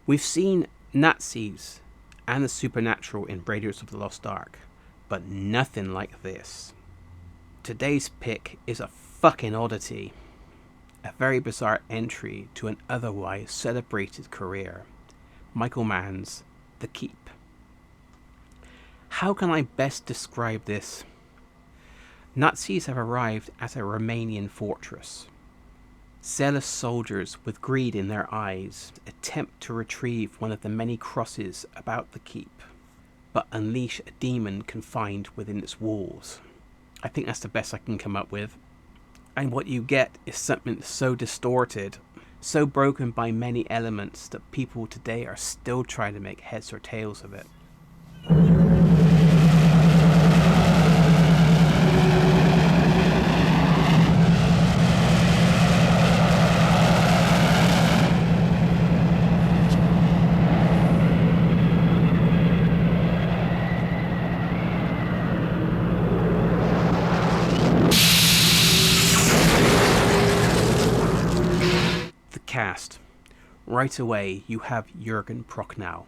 We've seen Nazis and the supernatural in Raiders of the Lost Ark, but nothing like this. Today's pick is a fucking oddity. A very bizarre entry to an otherwise celebrated career. Michael Mann's The Keep. How can I best describe this? Nazis have arrived at a Romanian fortress. Zealous soldiers with greed in their eyes attempt to retrieve one of the many crosses about the keep, but unleash a demon confined within its walls. I think that's the best I can come up with. And what you get is something so distorted, so broken by many elements that people today are still trying to make heads or tails of it. Cast. Right away, you have Jürgen Prochnow,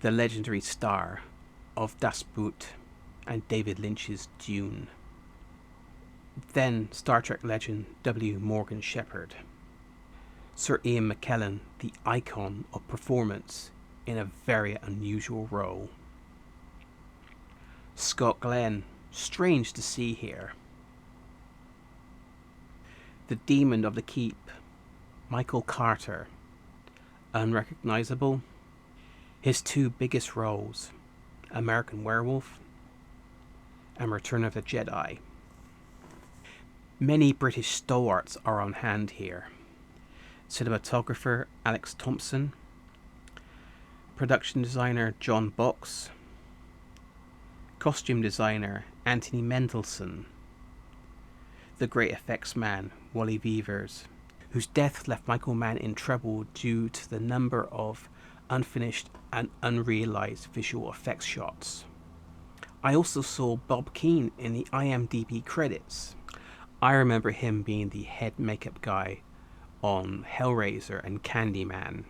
the legendary star of Das Boot and David Lynch's Dune. Then Star Trek legend W. Morgan Shepherd. Sir Ian McKellen, the icon of performance in a very unusual role. Scott Glenn, strange to see here. The demon of the keep, Michael Carter, unrecognizable. His two biggest roles, American Werewolf and Return of the Jedi. Many British stalwarts are on hand here. Cinematographer Alex Thompson, production designer John Box, costume designer Anthony Mendelsohn, the great effects man Wally Weavers, whose death left Michael Mann in trouble due to the number of unfinished and unrealized visual effects shots. I also saw Bob Keane in the IMDb credits. I remember him being the head makeup guy on Hellraiser and Candyman.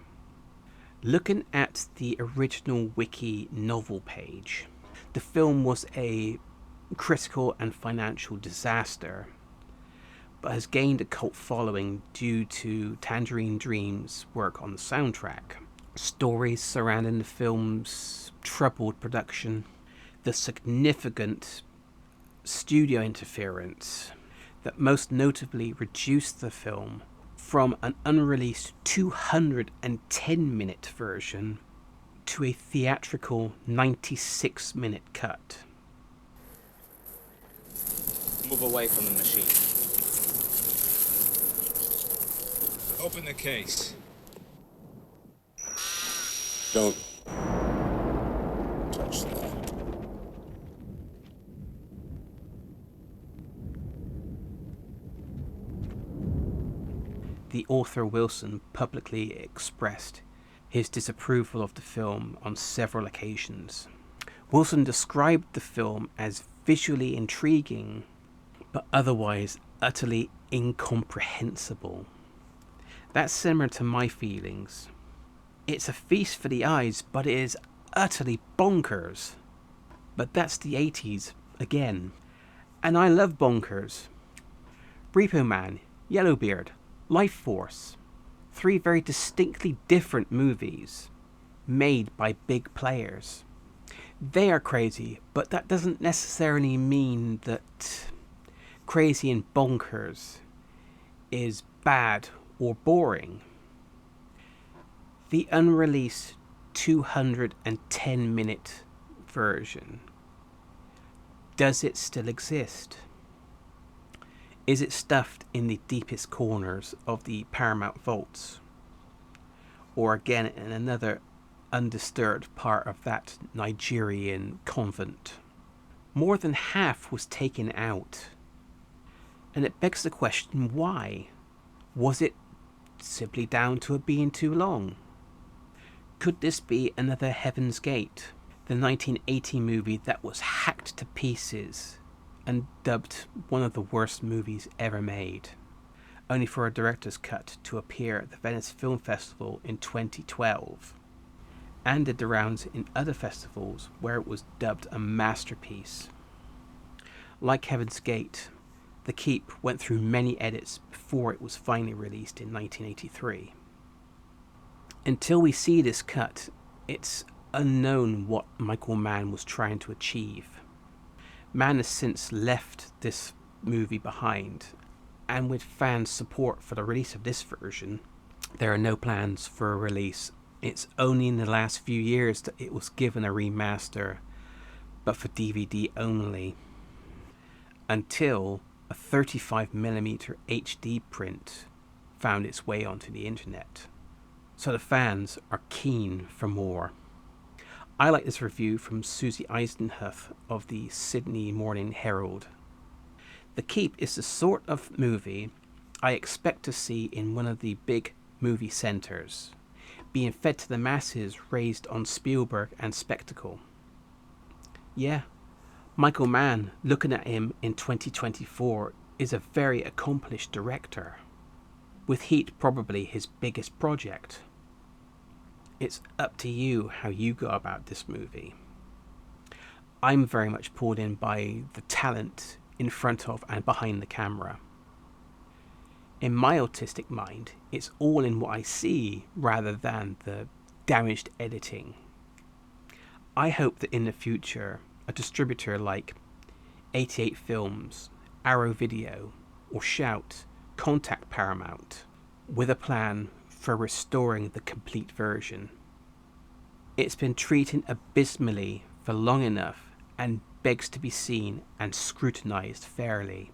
Looking at the original wiki novel page, the film was a critical and financial disaster, but has gained a cult following due to Tangerine Dream's work on the soundtrack. Stories surrounding the film's troubled production, the significant studio interference that most notably reduced the film from an unreleased 210-minute version to a theatrical 96-minute cut. Move away from the machine. Open the case. Don't touch that. The author Wilson publicly expressed his disapproval of the film on several occasions. Wilson described the film as visually intriguing, but otherwise utterly incomprehensible. That's similar to my feelings. It's a feast for the eyes, but it is utterly bonkers. But that's the 80s again. And I love bonkers. Repo Man, Yellowbeard, Life Force. 3 very distinctly different movies made by big players. They are crazy, but that doesn't necessarily mean that crazy and bonkers is bad or boring. The unreleased 210-minute version, does it still exist? Is it stuffed in the deepest corners of the Paramount vaults? Or again in another undisturbed part of that Nigerian convent? More than half was taken out. And it begs the question, why? Was it simply down to it being too long? Could this be another Heaven's Gate, the 1980 movie that was hacked to pieces and dubbed one of the worst movies ever made, only for a director's cut to appear at the Venice Film Festival in 2012? and did the rounds in other festivals where it was dubbed a masterpiece. Like Heaven's Gate, The Keep went through many edits before it was finally released in 1983. Until we see this cut, it's unknown what Michael Mann was trying to achieve. Mann has since left this movie behind, and with fans' support for the release of this version, there are no plans for a release. It's only in the last few years that it was given a remaster, but for DVD only, until a 35mm HD print found its way onto the internet. So the fans are keen for more. I like this review from Susie Eisenhuff of the Sydney Morning Herald. The Keep is the sort of movie I expect to see in one of the big movie centres, being fed to the masses raised on Spielberg and spectacle. Yeah, Michael Mann, looking at him in 2024, is a very accomplished director, with Heat probably his biggest project. It's up to you how you go about this movie. I'm very much pulled in by the talent in front of and behind the camera. In my autistic mind, it's all in what I see rather than the damaged editing. I hope that in the future, a distributor like 88 Films, Arrow Video, or Shout contact Paramount with a plan for restoring the complete version. It's been treated abysmally for long enough and begs to be seen and scrutinised fairly.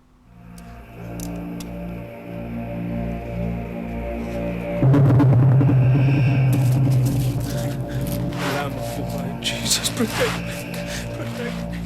Lamb of divine Jesus, protect me. Protect me.